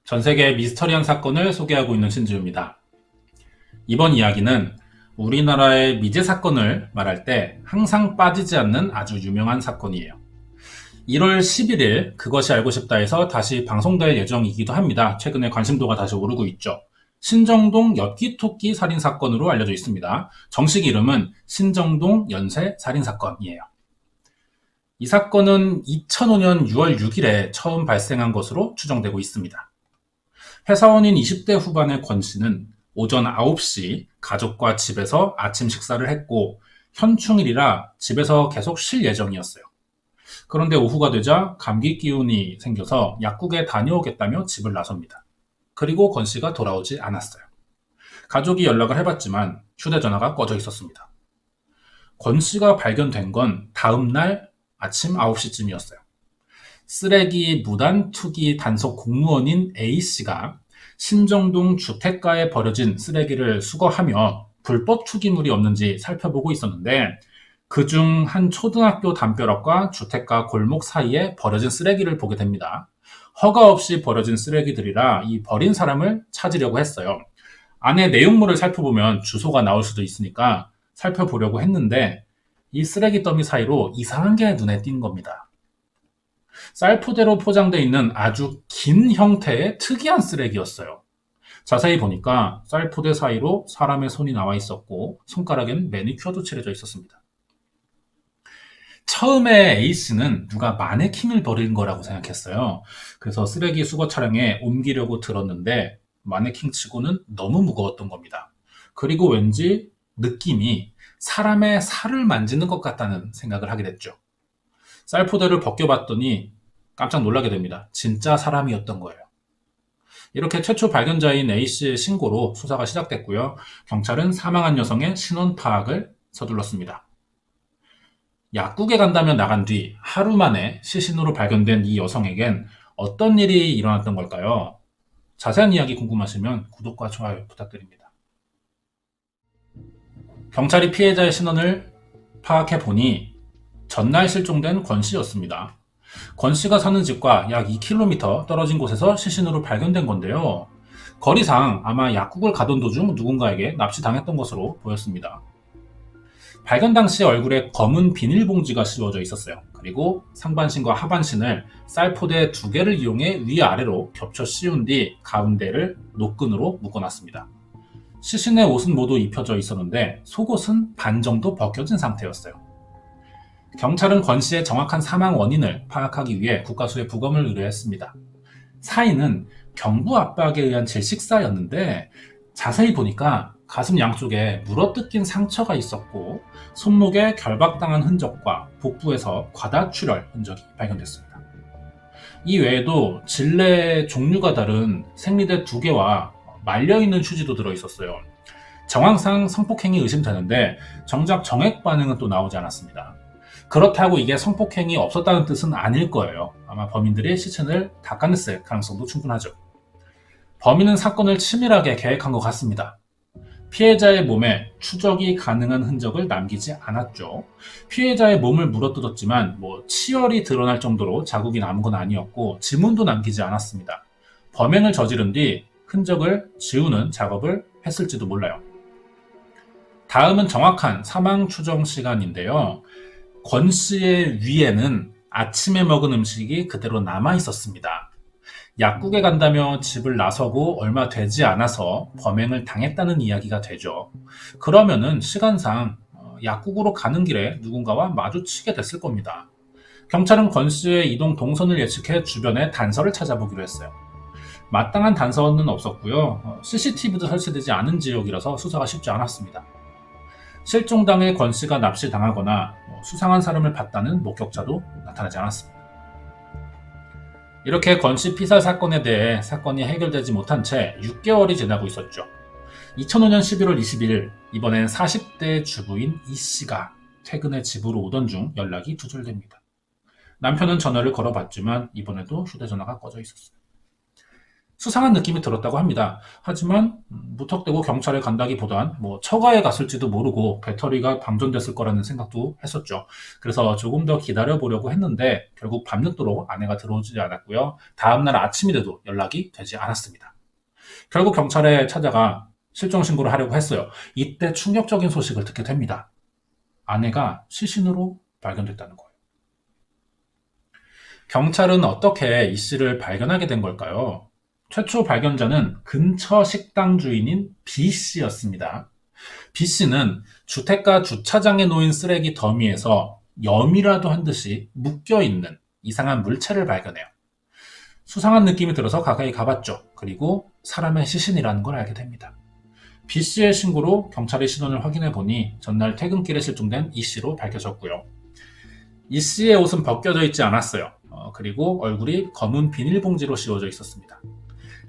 전 세계 미스터리한 사건을 소개하고 있는 신지우입니다. 이번 이야기는 우리나라의 미제 사건을 말할 때 항상 빠지지 않는 아주 유명한 사건이에요. 1월 11일 그것이 알고 싶다에서 다시 방송될 예정이기도 합니다. 최근에 관심도가 다시 오르고 있죠. 신정동 엽기토끼 살인사건으로 알려져 있습니다. 정식 이름은 신정동 연쇄 살인사건이에요. 이 사건은 2005년 6월 6일에 처음 발생한 것으로 추정되고 있습니다. 회사원인 20대 후반의 권 씨는 오전 9시 가족과 집에서 아침 식사를 했고 현충일이라 집에서 계속 쉴 예정이었어요. 그런데 오후가 되자 감기 기운이 생겨서 약국에 다녀오겠다며 집을 나섭니다. 그리고 권 씨가 돌아오지 않았어요. 가족이 연락을 해봤지만 휴대전화가 꺼져 있었습니다. 권 씨가 발견된 건 다음 날 아침 9시쯤이었어요. 쓰레기 무단 투기 단속 공무원인 A씨가 신정동 주택가에 버려진 쓰레기를 수거하며 불법 투기물이 없는지 살펴보고 있었는데 그중 한 초등학교 담벼락과 주택가 골목 사이에 버려진 쓰레기를 보게 됩니다. 허가 없이 버려진 쓰레기들이라 이 버린 사람을 찾으려고 했어요. 안에 내용물을 살펴보면 주소가 나올 수도 있으니까 살펴보려고 했는데 이 쓰레기 더미 사이로 이상한 게 눈에 띈 겁니다. 쌀포대로 포장되어 있는 아주 긴 형태의 특이한 쓰레기였어요. 자세히 보니까 쌀포대 사이로 사람의 손이 나와 있었고 손가락엔 매니큐어도 칠해져 있었습니다. 처음에 A씨는 누가 마네킹을 버린 거라고 생각했어요. 그래서 쓰레기 수거 차량에 옮기려고 들었는데 마네킹 치고는 너무 무거웠던 겁니다. 그리고 왠지 느낌이 사람의 살을 만지는 것 같다는 생각을 하게 됐죠. 쌀포대를 벗겨봤더니 깜짝 놀라게 됩니다. 진짜 사람이었던 거예요. 이렇게 최초 발견자인 A씨의 신고로 수사가 시작됐고요. 경찰은 사망한 여성의 신원 파악을 서둘렀습니다. 약국에 간다며 나간 뒤 하루 만에 시신으로 발견된 이 여성에겐 어떤 일이 일어났던 걸까요? 자세한 이야기 궁금하시면 구독과 좋아요 부탁드립니다. 경찰이 피해자의 신원을 파악해 보니 전날 실종된 권 씨였습니다. 권 씨가 사는 집과 약 2km 떨어진 곳에서 시신으로 발견된 건데요. 거리상 아마 약국을 가던 도중 누군가에게 납치당했던 것으로 보였습니다. 발견 당시 얼굴에 검은 비닐봉지가 씌워져 있었어요. 그리고 상반신과 하반신을 쌀포대 2개를 이용해 위아래로 겹쳐 씌운 뒤 가운데를 노끈으로 묶어놨습니다. 시신의 옷은 모두 입혀져 있었는데 속옷은 반 정도 벗겨진 상태였어요. 경찰은 권 씨의 정확한 사망 원인을 파악하기 위해 국가수에 부검을 의뢰했습니다. 사인은 경부 압박에 의한 질식사였는데 자세히 보니까 가슴 양쪽에 물어뜯긴 상처가 있었고 손목에 결박당한 흔적과 복부에서 과다출혈 흔적이 발견됐습니다. 이 외에도 질내 종류가 다른 생리대 2개와 말려있는 휴지도 들어있었어요. 정황상 성폭행이 의심되는데 정작 정액 반응은 또 나오지 않았습니다. 그렇다고 이게 성폭행이 없었다는 뜻은 아닐 거예요. 아마 범인들이 시신을 닦아냈을 가능성도 충분하죠. 범인은 사건을 치밀하게 계획한 것 같습니다. 피해자의 몸에 추적이 가능한 흔적을 남기지 않았죠. 피해자의 몸을 물어뜯었지만 치열이 드러날 정도로 자국이 남은 건 아니었고 지문도 남기지 않았습니다. 범행을 저지른 뒤 흔적을 지우는 작업을 했을지도 몰라요. 다음은 정확한 사망 추정 시간인데요. 권 씨의 위에는 아침에 먹은 음식이 그대로 남아 있었습니다. 약국에 간다며 집을 나서고 얼마 되지 않아서 범행을 당했다는 이야기가 되죠. 그러면은 시간상 약국으로 가는 길에 누군가와 마주치게 됐을 겁니다. 경찰은 권 씨의 이동 동선을 예측해 주변에 단서를 찾아보기로 했어요. 마땅한 단서는 없었고요. CCTV도 설치되지 않은 지역이라서 수사가 쉽지 않았습니다. 실종 당일 권 씨가 납치당하거나 수상한 사람을 봤다는 목격자도 나타나지 않았습니다. 이렇게 권 씨 피살 사건에 대해 사건이 해결되지 못한 채 6개월이 지나고 있었죠. 2005년 11월 20일 이번엔 40대 주부인 이 씨가 퇴근해 집으로 오던 중 연락이 두절됩니다. 남편은 전화를 걸어봤지만 이번에도 휴대전화가 꺼져 있었어요. 수상한 느낌이 들었다고 합니다. 하지만 무턱대고 경찰에 간다기보단 뭐 처가에 갔을지도 모르고 배터리가 방전됐을 거라는 생각도 했었죠. 그래서 조금 더 기다려 보려고 했는데 결국 밤늦도록 아내가 들어오지 않았고요. 다음날 아침이 돼도 연락이 되지 않았습니다. 결국 경찰에 찾아가 실종 신고를 하려고 했어요. 이때 충격적인 소식을 듣게 됩니다. 아내가 시신으로 발견됐다는 거예요. 경찰은 어떻게 이 씨를 발견하게 된 걸까요? 최초 발견자는 근처 식당 주인인 B 씨였습니다. B 씨는 주택가 주차장에 놓인 쓰레기 더미에서 염이라도 한 듯이 묶여있는 이상한 물체를 발견해요. 수상한 느낌이 들어서 가까이 가봤죠. 그리고 사람의 시신이라는 걸 알게 됩니다. B 씨의 신고로 경찰의 신원을 확인해 보니 전날 퇴근길에 실종된 이 씨로 밝혀졌고요. 이 씨의 옷은 벗겨져 있지 않았어요. 그리고 얼굴이 검은 비닐봉지로 씌워져 있었습니다.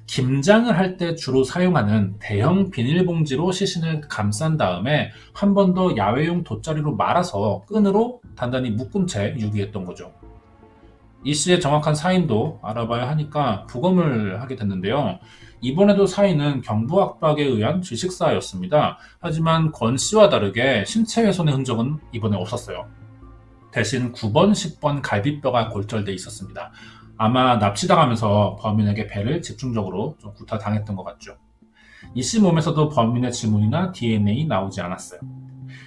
김장을 할 때 주로 사용하는 대형 비닐봉지로 시신을 감싼 다음에 한 번 더 야외용 돗자리로 말아서 끈으로 단단히 묶은 채 유기했던 거죠. 이 씨의 정확한 사인도 알아봐야 하니까 부검을 하게 됐는데요. 이번에도 사인은 경부 압박에 의한 질식사였습니다. 하지만 권 씨와 다르게 신체 훼손의 흔적은 이번에 없었어요. 대신 9번, 10번 갈비뼈가 골절돼 있었습니다. 아마 납치당하면서 범인에게 배를 집중적으로 좀 구타당했던 것 같죠. 이 씨 몸에서도 범인의 지문이나 DNA 나오지 않았어요.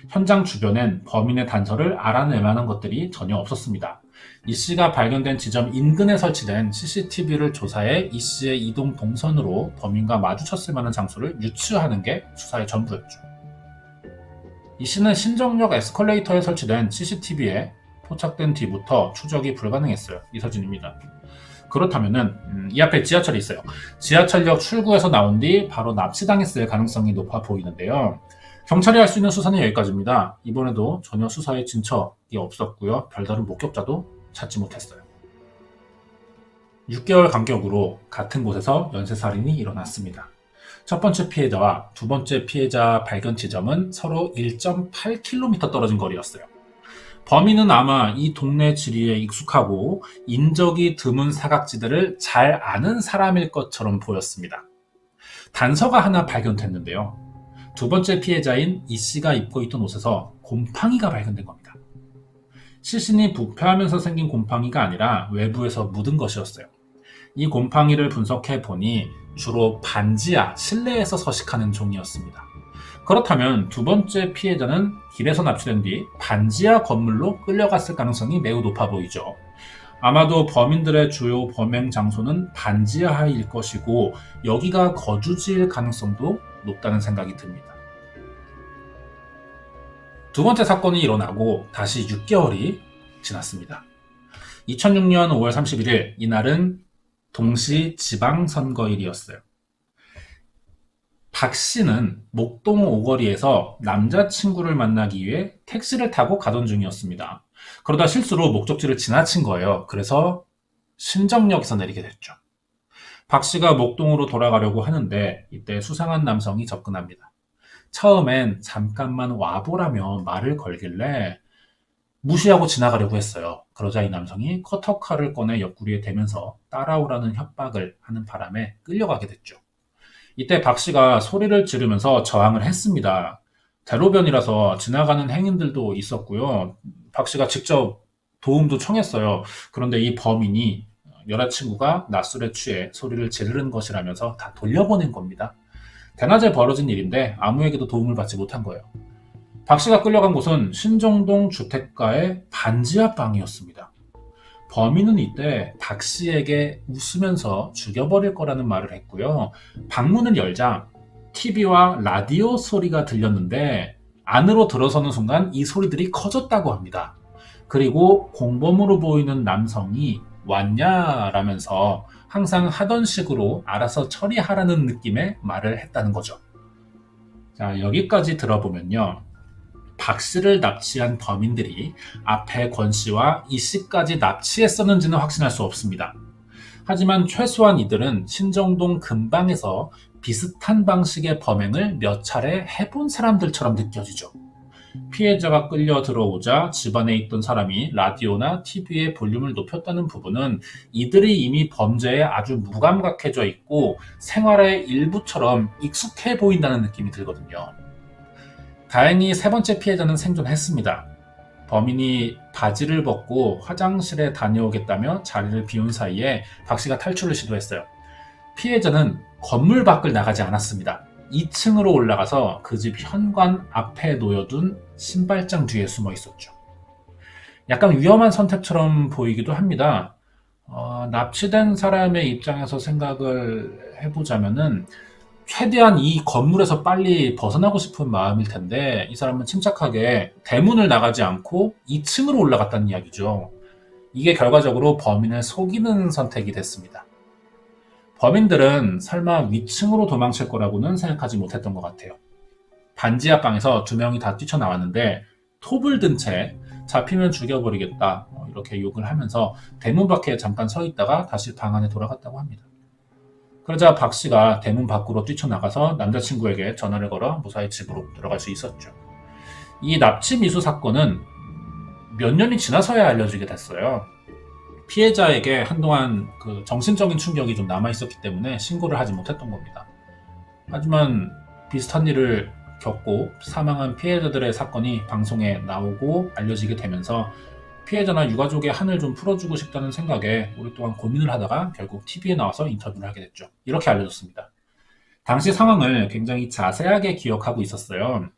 현장 주변엔 범인의 단서를 알아낼 만한 것들이 전혀 없었습니다. 이 씨가 발견된 지점 인근에 설치된 CCTV를 조사해 이 씨의 이동 동선으로 범인과 마주쳤을 만한 장소를 유추하는 게 수사의 전부였죠. 이 씨는 신정역 에스컬레이터에 설치된 CCTV에 포착된 뒤부터 추적이 불가능했어요. 이 사진입니다. 그렇다면은 이 앞에 지하철이 있어요. 지하철역 출구에서 나온 뒤 바로 납치당했을 가능성이 높아 보이는데요. 경찰이 할 수 있는 수사는 여기까지입니다. 이번에도 전혀 수사에 진척이 없었고요. 별다른 목격자도 찾지 못했어요. 6개월 간격으로 같은 곳에서 연쇄살인이 일어났습니다. 첫 번째 피해자와 두 번째 피해자 발견 지점은 서로 1.8km 떨어진 거리였어요. 범인은 아마 이 동네 지리에 익숙하고 인적이 드문 사각지대를 잘 아는 사람일 것처럼 보였습니다. 단서가 하나 발견됐는데요. 두 번째 피해자인 이 씨가 입고 있던 옷에서 곰팡이가 발견된 겁니다. 시신이 부패하면서 생긴 곰팡이가 아니라 외부에서 묻은 것이었어요. 이 곰팡이를 분석해 보니 주로 반지하, 실내에서 서식하는 종이었습니다. 그렇다면 두 번째 피해자는 길에서 납치된 뒤 반지하 건물로 끌려갔을 가능성이 매우 높아 보이죠. 아마도 범인들의 주요 범행 장소는 반지하일 것이고 여기가 거주지일 가능성도 높다는 생각이 듭니다. 두 번째 사건이 일어나고 다시 6개월이 지났습니다. 2006년 5월 31일 이날은 동시 지방선거일이었어요. 박 씨는 목동 오거리에서 남자친구를 만나기 위해 택시를 타고 가던 중이었습니다. 그러다 실수로 목적지를 지나친 거예요. 그래서 신정역에서 내리게 됐죠. 박 씨가 목동으로 돌아가려고 하는데 이때 수상한 남성이 접근합니다. 처음엔 잠깐만 와보라며 말을 걸길래 무시하고 지나가려고 했어요. 그러자 이 남성이 커터칼을 꺼내 옆구리에 대면서 따라오라는 협박을 하는 바람에 끌려가게 됐죠. 이때 박 씨가 소리를 지르면서 저항을 했습니다. 대로변이라서 지나가는 행인들도 있었고요. 박 씨가 직접 도움도 청했어요. 그런데 이 범인이 여자친구가 낮술에 취해 소리를 지르는 것이라면서 다 돌려보낸 겁니다. 대낮에 벌어진 일인데 아무에게도 도움을 받지 못한 거예요. 박 씨가 끌려간 곳은 신정동 주택가의 반지하 방이었습니다. 범인은 이때 박 씨에게 웃으면서 죽여버릴 거라는 말을 했고요. 방문을 열자 TV와 라디오 소리가 들렸는데 안으로 들어서는 순간 이 소리들이 커졌다고 합니다. 그리고 공범으로 보이는 남성이 왔냐라면서 항상 하던 식으로 알아서 처리하라는 느낌의 말을 했다는 거죠. 자, 여기까지 들어보면요. 박 씨를 납치한 범인들이 앞에 권 씨와 이 씨까지 납치했었는지는 확신할 수 없습니다. 하지만 최소한 이들은 신정동 근방에서 비슷한 방식의 범행을 몇 차례 해본 사람들처럼 느껴지죠. 피해자가 끌려 들어오자 집안에 있던 사람이 라디오나 TV의 볼륨을 높였다는 부분은 이들이 이미 범죄에 아주 무감각해져 있고 생활의 일부처럼 익숙해 보인다는 느낌이 들거든요. 다행히 세 번째 피해자는 생존했습니다. 범인이 바지를 벗고 화장실에 다녀오겠다며 자리를 비운 사이에 박 씨가 탈출을 시도했어요. 피해자는 건물 밖을 나가지 않았습니다. 2층으로 올라가서 그 집 현관 앞에 놓여둔 신발장 뒤에 숨어 있었죠. 약간 위험한 선택처럼 보이기도 합니다. 납치된 사람의 입장에서 생각을 해보자면은 최대한 이 건물에서 빨리 벗어나고 싶은 마음일 텐데 이 사람은 침착하게 대문을 나가지 않고 2층으로 올라갔다는 이야기죠. 이게 결과적으로 범인을 속이는 선택이 됐습니다. 범인들은 설마 위층으로 도망칠 거라고는 생각하지 못했던 것 같아요. 반지 앞방에서 두 명이 다 뛰쳐나왔는데 톱을 든 채 잡히면 죽여버리겠다 이렇게 욕을 하면서 대문 밖에 잠깐 서 있다가 다시 방 안에 돌아갔다고 합니다. 그러자 박 씨가 대문 밖으로 뛰쳐나가서 남자친구에게 전화를 걸어 무사히 집으로 들어갈 수 있었죠. 이 납치 미수 사건은 몇 년이 지나서야 알려지게 됐어요. 피해자에게 한동안 그 정신적인 충격이 좀 남아있었기 때문에 신고를 하지 못했던 겁니다. 하지만 비슷한 일을 겪고 사망한 피해자들의 사건이 방송에 나오고 알려지게 되면서 피해자나 유가족의 한을 좀 풀어주고 싶다는 생각에 오랫동안 고민을 하다가 결국 TV에 나와서 인터뷰를 하게 됐죠. 이렇게 알려졌습니다. 당시 상황을 굉장히 자세하게 기억하고 있었어요.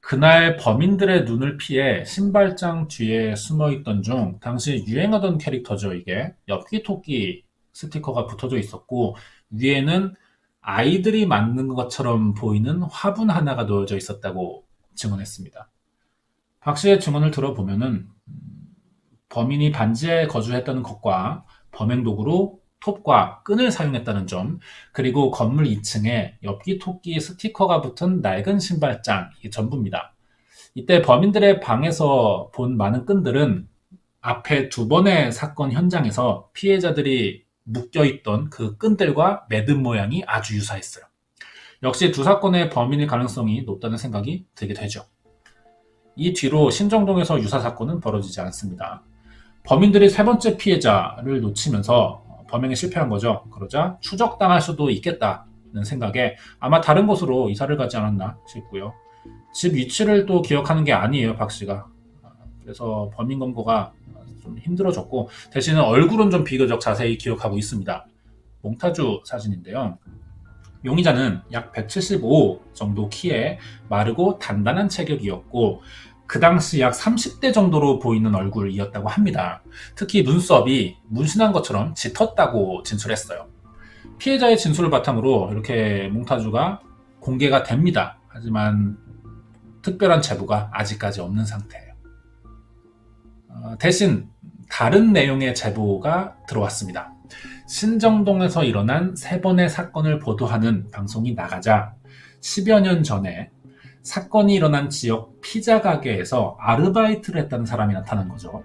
그날 범인들의 눈을 피해 신발장 뒤에 숨어있던 중 당시 유행하던 캐릭터죠. 이게 엽기토끼 스티커가 붙어져 있었고 위에는 아이들이 만든 것처럼 보이는 화분 하나가 놓여져 있었다고 증언했습니다. 박 씨의 증언을 들어보면은 범인이 반지하에 거주했다는 것과 범행 도구로 톱과 끈을 사용했다는 점, 그리고 건물 2층에 엽기토끼 스티커가 붙은 낡은 신발장, 이게 전부입니다. 이때 범인들의 방에서 본 많은 끈들은 앞에 두 번의 사건 현장에서 피해자들이 묶여있던 그 끈들과 매듭 모양이 아주 유사했어요. 역시 두 사건의 범인일 가능성이 높다는 생각이 들게 되죠. 이 뒤로 신정동에서 유사 사건은 벌어지지 않습니다. 범인들이 세 번째 피해자를 놓치면서 범행에 실패한 거죠. 그러자 추적당할 수도 있겠다는 생각에 아마 다른 곳으로 이사를 가지 않았나 싶고요. 집 위치를 또 기억하는 게 아니에요, 박 씨가. 그래서 범인 검거가 좀 힘들어졌고 대신에 얼굴은 좀 비교적 자세히 기억하고 있습니다. 몽타주 사진인데요. 용의자는 약 175 정도 키에 마르고 단단한 체격이었고 그 당시 약 30대 정도로 보이는 얼굴이었다고 합니다. 특히 눈썹이 문신한 것처럼 짙었다고 진술했어요. 피해자의 진술을 바탕으로 이렇게 몽타주가 공개가 됩니다. 하지만 특별한 제보가 아직까지 없는 상태예요. 대신 다른 내용의 제보가 들어왔습니다. 신정동에서 일어난 세 번의 사건을 보도하는 방송이 나가자 10여 년 전에 사건이 일어난 지역 피자 가게에서 아르바이트를 했다는 사람이 나타난 거죠.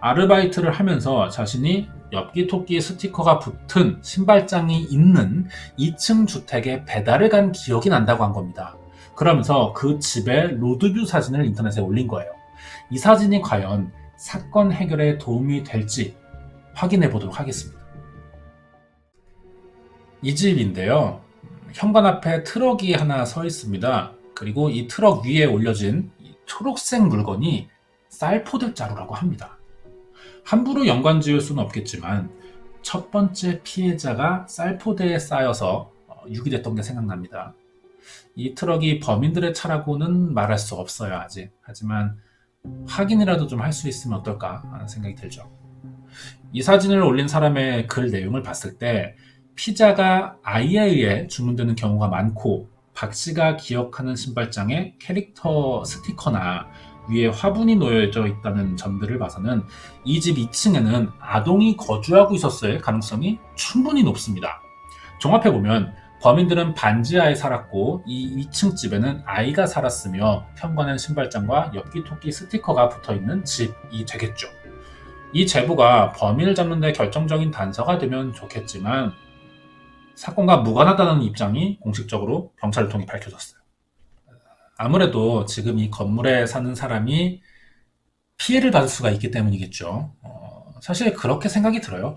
아르바이트를 하면서 자신이 엽기토끼 스티커가 붙은 신발장이 있는 2층 주택에 배달을 간 기억이 난다고 한 겁니다. 그러면서 그 집의 로드뷰 사진을 인터넷에 올린 거예요. 이 사진이 과연 사건 해결에 도움이 될지 확인해 보도록 하겠습니다. 이 집인데요. 현관 앞에 트럭이 하나 서 있습니다. 그리고 이 트럭 위에 올려진 초록색 물건이 쌀포대 자루라고 합니다. 함부로 연관 지을 수는 없겠지만 첫 번째 피해자가 쌀포대에 쌓여서 유기됐던 게 생각납니다. 이 트럭이 범인들의 차라고는 말할 수 없어요, 아직. 하지만 확인이라도 좀 할 수 있으면 어떨까 하는 생각이 들죠. 이 사진을 올린 사람의 글 내용을 봤을 때 피자가 아이에 의해 주문되는 경우가 많고 박 씨가 기억하는 신발장에 캐릭터 스티커나 위에 화분이 놓여져 있다는 점들을 봐서는 이 집 2층에는 아동이 거주하고 있었을 가능성이 충분히 높습니다. 종합해보면 범인들은 반지하에 살았고 이 2층 집에는 아이가 살았으며 현관엔 신발장과 엽기토끼 스티커가 붙어있는 집이 되겠죠. 이 제보가 범인을 잡는 데 결정적인 단서가 되면 좋겠지만 사건과 무관하다는 입장이 공식적으로 경찰을 통해 밝혀졌어요. 아무래도 지금 이 건물에 사는 사람이 피해를 받을 수가 있기 때문이겠죠. 사실 그렇게 생각이 들어요.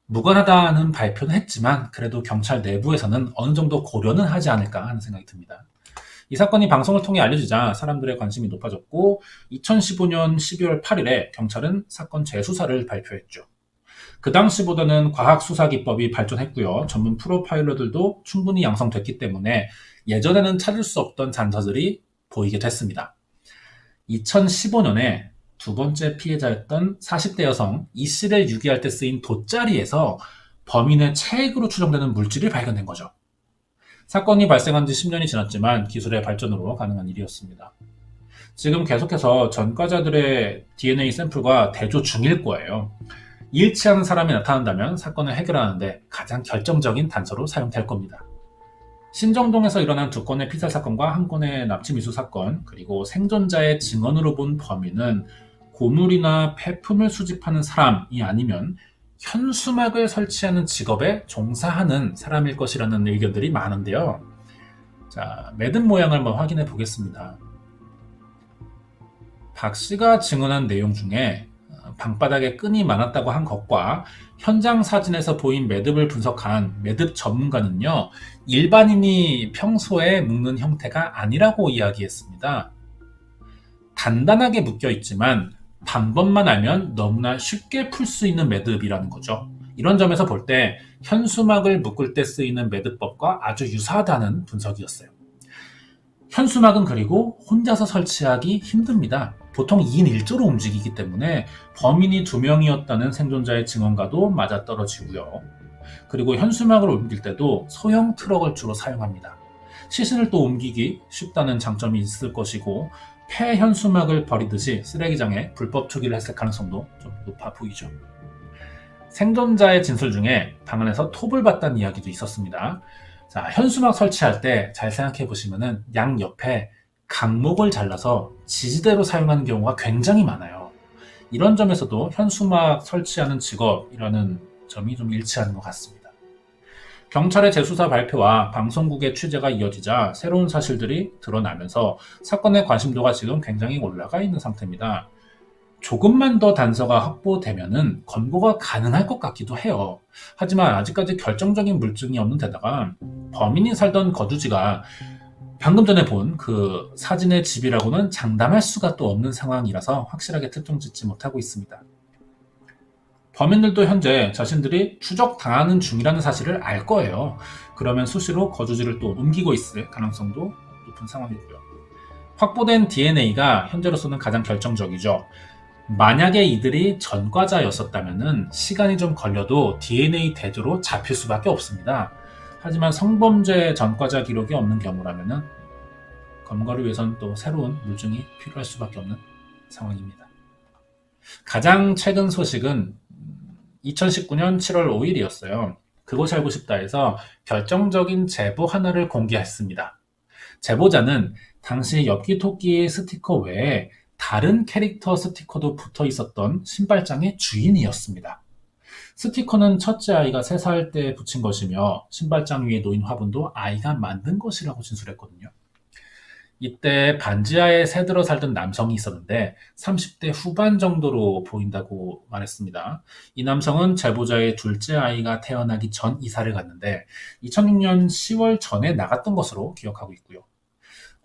무관하다는 발표는 했지만 그래도 경찰 내부에서는 어느 정도 고려는 하지 않을까 하는 생각이 듭니다. 이 사건이 방송을 통해 알려지자 사람들의 관심이 높아졌고 2015년 12월 8일에 경찰은 사건 재수사를 발표했죠. 그 당시보다는 과학수사기법이 발전했고요. 전문 프로파일러들도 충분히 양성됐기 때문에 예전에는 찾을 수 없던 단서들이 보이게 됐습니다. 2015년에 두 번째 피해자였던 40대 여성 이 씨를 유기할 때 쓰인 돗자리에서 범인의 체액으로 추정되는 물질이 발견된 거죠. 사건이 발생한 지 10년이 지났지만 기술의 발전으로 가능한 일이었습니다. 지금 계속해서 전과자들의 DNA 샘플과 대조 중일 거예요. 일치하는 사람이 나타난다면 사건을 해결하는데 가장 결정적인 단서로 사용될 겁니다. 신정동에서 일어난 두 건의 피살 사건과 한 건의 납치 미수 사건, 그리고 생존자의 증언으로 본 범인은 고물이나 폐품을 수집하는 사람이 아니면 현수막을 설치하는 직업에 종사하는 사람일 것이라는 의견들이 많은데요. 자, 매듭 모양을 한번 확인해 보겠습니다. 박 씨가 증언한 내용 중에 방바닥에 끈이 많았다고 한 것과 현장 사진에서 보인 매듭을 분석한 매듭 전문가는요, 일반인이 평소에 묶는 형태가 아니라고 이야기했습니다. 단단하게 묶여 있지만 방법만 알면 너무나 쉽게 풀 수 있는 매듭이라는 거죠. 이런 점에서 볼 때 현수막을 묶을 때 쓰이는 매듭법과 아주 유사하다는 분석이었어요. 현수막은 그리고 혼자서 설치하기 힘듭니다. 보통 2인 1조로 움직이기 때문에 범인이 2명이었다는 생존자의 증언과도 맞아떨어지고요. 그리고 현수막을 옮길 때도 소형 트럭을 주로 사용합니다. 시신을 또 옮기기 쉽다는 장점이 있을 것이고 폐 현수막을 버리듯이 쓰레기장에 불법 투기를 했을 가능성도 좀 높아 보이죠. 생존자의 진술 중에 방 안에서 톱을 봤다는 이야기도 있었습니다. 자, 현수막 설치할 때 잘 생각해 보시면은 양 옆에 강목을 잘라서 지지대로 사용하는 경우가 굉장히 많아요. 이런 점에서도 현수막 설치하는 직업이라는 점이 좀 일치하는 것 같습니다. 경찰의 재수사 발표와 방송국의 취재가 이어지자 새로운 사실들이 드러나면서 사건의 관심도가 지금 굉장히 올라가 있는 상태입니다. 조금만 더 단서가 확보되면은 검거가 가능할 것 같기도 해요. 하지만 아직까지 결정적인 물증이 없는 데다가 범인이 살던 거주지가 방금 전에 본 그 사진의 집이라고는 장담할 수가 또 없는 상황이라서 확실하게 특정 짓지 못하고 있습니다. 범인들도 현재 자신들이 추적당하는 중이라는 사실을 알 거예요. 그러면 수시로 거주지를 또 옮기고 있을 가능성도 높은 상황이고요. 확보된 DNA가 현재로서는 가장 결정적이죠. 만약에 이들이 전과자였었다면 시간이 좀 걸려도 DNA 대조로 잡힐 수밖에 없습니다. 하지만 성범죄 전과자 기록이 없는 경우라면 검거를 위해서는 또 새로운 물증이 필요할 수밖에 없는 상황입니다. 가장 최근 소식은 2019년 7월 5일이었어요. 그것이 알고 싶다에서 결정적인 제보 하나를 공개했습니다. 제보자는 당시 엽기토끼 스티커 외에 다른 캐릭터 스티커도 붙어 있었던 신발장의 주인이었습니다. 스티커는 첫째 아이가 3살 때 붙인 것이며 신발장 위에 놓인 화분도 아이가 만든 것이라고 진술했거든요. 이때 반지하에 새들어 살던 남성이 있었는데 30대 후반 정도로 보인다고 말했습니다. 이 남성은 제보자의 둘째 아이가 태어나기 전 이사를 갔는데 2006년 10월 전에 나갔던 것으로 기억하고 있고요.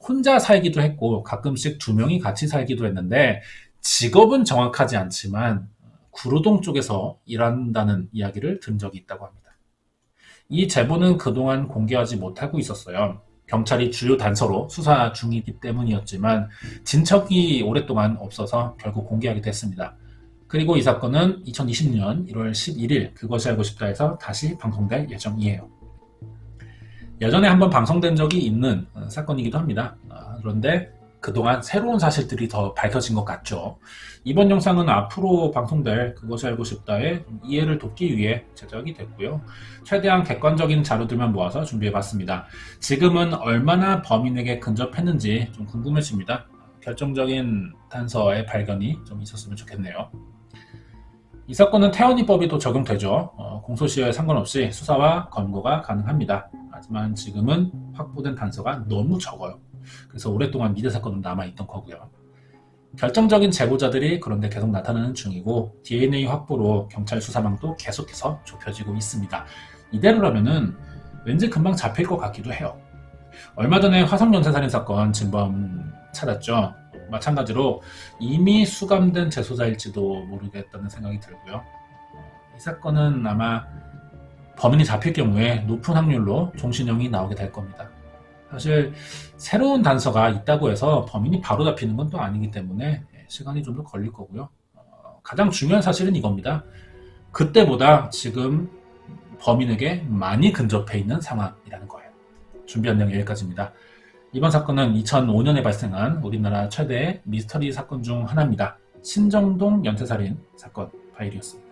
혼자 살기도 했고 가끔씩 2명이 같이 살기도 했는데 직업은 정확하지 않지만 구로동 쪽에서 일한다는 이야기를 들은 적이 있다고 합니다. 이 제보는 그동안 공개하지 못하고 있었어요. 경찰이 주요 단서로 수사 중이기 때문이었지만 진척이 오랫동안 없어서 결국 공개하게 됐습니다. 그리고 이 사건은 2020년 1월 11일 그것이 알고 싶다에서 다시 방송될 예정이에요. 예전에 한번 방송된 적이 있는 사건이기도 합니다. 그런데 그동안 새로운 사실들이 더 밝혀진 것 같죠. 이번 영상은 앞으로 방송될 그것이 알고 싶다의 이해를 돕기 위해 제작이 됐고요. 최대한 객관적인 자료들만 모아서 준비해봤습니다. 지금은 얼마나 범인에게 근접했는지 좀 궁금해집니다. 결정적인 단서의 발견이 좀 있었으면 좋겠네요. 이 사건은 태원이법이 또 적용되죠. 공소시효에 상관없이 수사와 검거가 가능합니다. 하지만 지금은 확보된 단서가 너무 적어요. 그래서 오랫동안 미제 사건으로 남아있던 거고요. 결정적인 제보자들이 그런데 계속 나타나는 중이고 DNA 확보로 경찰 수사망도 계속해서 좁혀지고 있습니다. 이대로라면은 왠지 금방 잡힐 것 같기도 해요. 얼마 전에 화성 연쇄살인 사건 진범 찾았죠. 마찬가지로 이미 수감된 재소자일지도 모르겠다는 생각이 들고요. 이 사건은 아마 범인이 잡힐 경우에 높은 확률로 종신형이 나오게 될 겁니다. 사실 새로운 단서가 있다고 해서 범인이 바로 잡히는 건 또 아니기 때문에 시간이 좀 더 걸릴 거고요. 가장 중요한 사실은 이겁니다. 그때보다 지금 범인에게 많이 근접해 있는 상황이라는 거예요. 준비한 내용 여기까지입니다. 이번 사건은 2005년에 발생한 우리나라 최대 미스터리 사건 중 하나입니다. 신정동 연쇄살인 사건 파일이었습니다.